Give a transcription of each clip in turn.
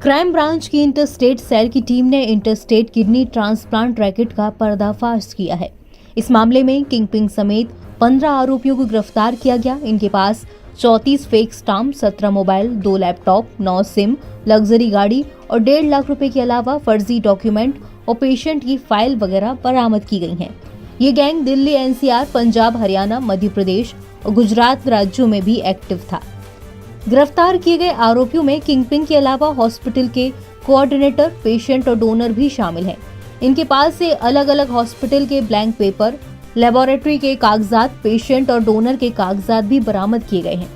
Crime branch की interstate sale की team ने इंटरस्टेट किडनी ट्रांसप्लांट रैकेट का पर्दाफाश किया है। इस मामले में किंगपिन समेत 15 आरोपियों को गिरफ्तार किया गया। इनके पास 34 fake stamp, 17 mobile, 2 laptop, 9 SIM, luxury गाड़ी और 1.5 लाख रुपए के अलावा फर्जी डॉक्यूमेंट और पेशेंट की फाइल वगैरह बरामद की गई हैं। ये गैंग दिल्ली, एनसीआर, पंजाब, हरियाणा, मध्य प्रदेश और गुजरात राज्यों में भी एक्टिव था। गिरफ्तार किए गए आरोपियों में किंगपिन के अलावा हॉस्पिटल के कोऑर्डिनेटर, पेशेंट और डोनर भी शामिल हैं। इनके पास से अलग अलग हॉस्पिटल के ब्लैंक पेपर, लेबोरेटरी के कागजात, पेशेंट और डोनर के कागजात भी बरामद किए गए हैं।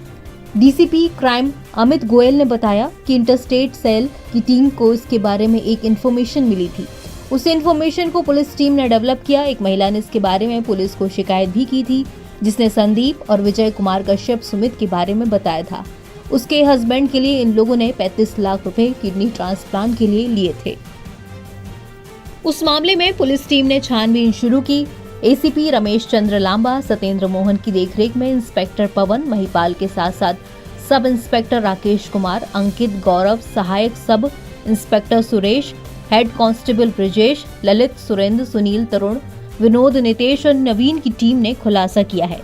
डीसीपी क्राइम अमित गोयल ने बताया कि इंटरस्टेट सेल की टीम को इसके बारे में एक इन्फॉर्मेशन मिली थी। उस इन्फॉर्मेशन को पुलिस टीम ने डेवलप किया। एक महिला ने इसके बारे में पुलिस को शिकायत भी की थी, जिसने संदीप और विजय कुमार कश्यप सुमित के बारे में बताया था। उसके हस्बैंड के लिए इन लोगों ने 35 लाख रुपए किडनी ट्रांसप्लांट के लिए लिए थे। उस मामले में पुलिस टीम ने छानबीन शुरू की। एसीपी रमेश चंद्र लांबा, सत्येंद्र मोहन की देखरेख में इंस्पेक्टर पवन महिपाल के साथ साथ सब इंस्पेक्टर राकेश कुमार, अंकित, गौरव, सहायक sub inspector Suresh, head constable Brajesh, Lalit, Surendra, Sunil, Tarun, Vinod, Nitesh और नवीन की टीम ने खुलासा किया है।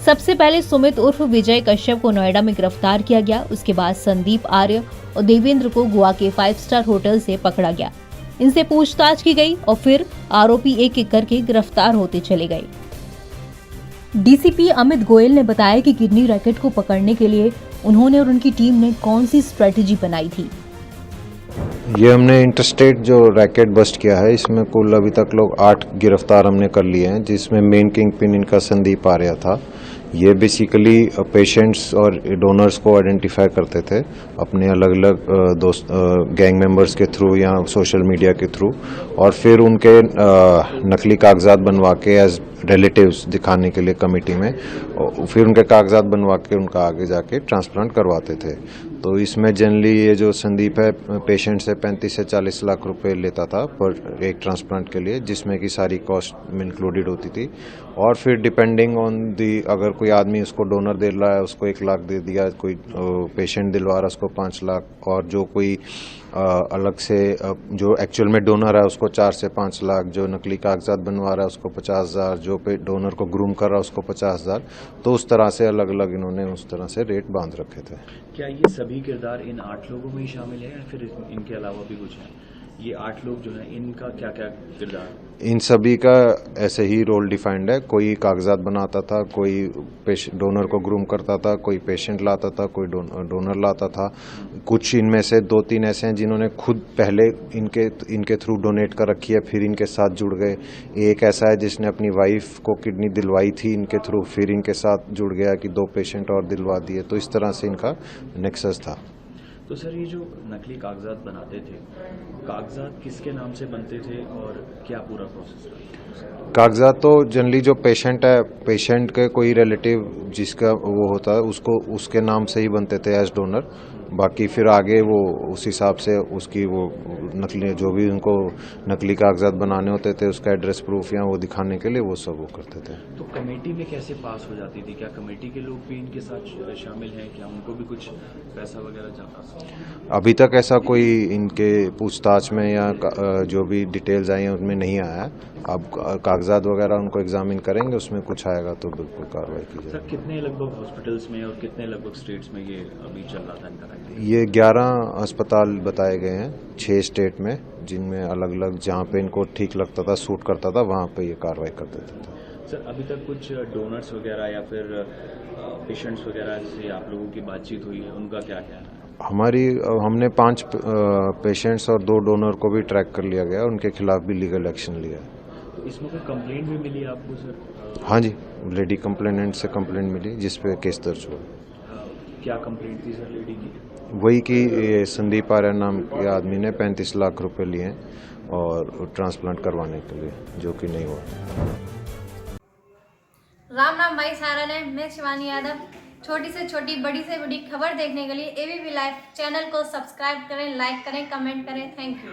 सबसे पहले सुमित उर्फ विजय कश्यप को नोएडा में गिरफ्तार किया गया। उसके बाद संदीप, आर्य और देवेंद्र को गोवा के 5 स्टार होटल से पकड़ा गया। इनसे पूछताछ की गई और फिर आरोपी एक एक करके गिरफ्तार होते चले गए। डीसीपी अमित गोयल ने बताया कि किडनी रैकेट को पकड़ने के लिए उन्होंने और उनकी टीम ने कौन सी स्ट्रेटेजी बनाई थी। ये हमने इंटरस्टेट जो रैकेट बस्ट किया है, इसमें कुल अभी तक लोग 8 गिरफ्तार हमने कर लिए हैं, जिसमें मेन किंग पिन इनका संदीप आर्या था। ये बेसिकली पेशेंट्स और डोनर्स को आइडेंटिफाई करते थे अपने अलग अलग दोस्त गैंग मेंबर्स के थ्रू या सोशल मीडिया के थ्रू, और फिर उनके नकली कागजात बनवा के एज रिलेटिव्स दिखाने के लिए कमेटी में, और फिर उनके कागजात बनवा के उनका आगे जाके ट्रांसप्लांट करवाते थे। तो इसमें जनरली ये जो संदीप है पेशेंट से 35 से 40 लाख रुपए लेता था पर एक ट्रांसप्लांट के लिए, जिसमें की सारी कॉस्ट में इंक्लूडेड होती थी। और फिर डिपेंडिंग ऑन दी, अगर कोई आदमी उसको डोनर दे रहा है उसको 1 लाख दे दिया, कोई पेशेंट दिलवा रहा है उसको 5 लाख, और जो कोई अलग से जो एक्चुअल में डोनर है उसको 4 से 5 लाख, जो नकली कागजात बनवा रहा है उसको 50,000, जो पे डोनर को ग्रूम कर रहा है उसको 50,000। तो उस तरह से अलग अलग इन्होंने उस तरह से रेट बांध रखे थे। क्या ये सभी किरदार इन 8 लोगों में ही शामिल है या फिर इनके अलावा भी कुछ है? ये 8 लोग जो हैं इनका क्या क्या किरदार? इन सभी का ऐसे ही रोल डिफाइंड है। कोई कागजात बनाता था, कोई डोनर को ग्रूम करता था, कोई पेशेंट लाता था, कोई डोनर लाता था। कुछ इनमें से 2-3 ऐसे हैं जिन्होंने खुद पहले इनके थ्रू डोनेट कर रखी है, फिर इनके साथ जुड़ गए। एक ऐसा है जिसने अपनी वाइफ को किडनी दिलवाई थी इनके थ्रू, फिर इनके साथ जुड़ गया कि 2 पेशेंट और दिलवा दिए। तो इस तरह से इनका नेक्सस था। तो सर, ये जो नकली कागजात बनाते थे, कागजात किसके नाम से बनते थे और क्या पूरा प्रोसेस था? कागजात तो जनरली जो पेशेंट है, पेशेंट के कोई रिलेटिव जिसका वो होता है उसको उसके नाम से ही बनते थे एज डोनर। बाकी फिर आगे वो उस हिसाब से उसकी वो नकली जो भी उनको नकली कागजात बनाने होते थे उसका एड्रेस प्रूफ या वो दिखाने के लिए वो सब वो करते थे। तो कमेटी में कैसे पास हो जाती थी? क्या कमेटी के लोग भी इनके साथ शामिल हैं? क्या उनको भी कुछ पैसा वगैरह जाता? अभी तक ऐसा कोई इनके पूछताछ में या जो भी डिटेल्स आई हैं उनमें नहीं आया है। अब कागजात वगैरह उनको एग्जामिन करेंगे, उसमें कुछ आएगा तो बिल्कुल कार्रवाई की जाएगी। सर, कितने लगभग हॉस्पिटल्स में और कितने लगभग स्टेट्स में ये अभी चल रहा था इनका? ये 11 अस्पताल बताए गए हैं 6 स्टेट में, जिनमें अलग अलग जहाँ पे इनको ठीक लगता था, सूट करता था, वहाँ पे ये कार्रवाई कर देते थे। सर, अभी तक कुछ डोनर्स वगैरह या फिर पेशेंट्स वगैरह से आप लोगों की बातचीत हुई है, उनका क्या कहना है? हमने 5 पेशेंट्स और 2 डोनर को भी ट्रैक कर लिया गया, उनके खिलाफ भी लीगल एक्शन लिया। तो इसमें कोई कंप्लेंट भी मिली आपको सर? हाँ जी, लेडी कंप्लेनेंट से कंप्लेंट मिली जिसपे केस दर्ज हुआ। क्या कंप्लेंट थी सर लेडी की? वही कि संदीप आर्य नाम के आदमी ने 35 लाख रुपए लिए और ट्रांसप्लांट करवाने के लिए, जो कि नहीं हुआ। राम राम भाई सारा ने, मैं शिवानी यादव। छोटी से छोटी, बड़ी से बड़ी खबर देखने के लिए एबीपी लाइव चैनल को सब्सक्राइब करें, लाइक करें, कमेंट करें। Thank you.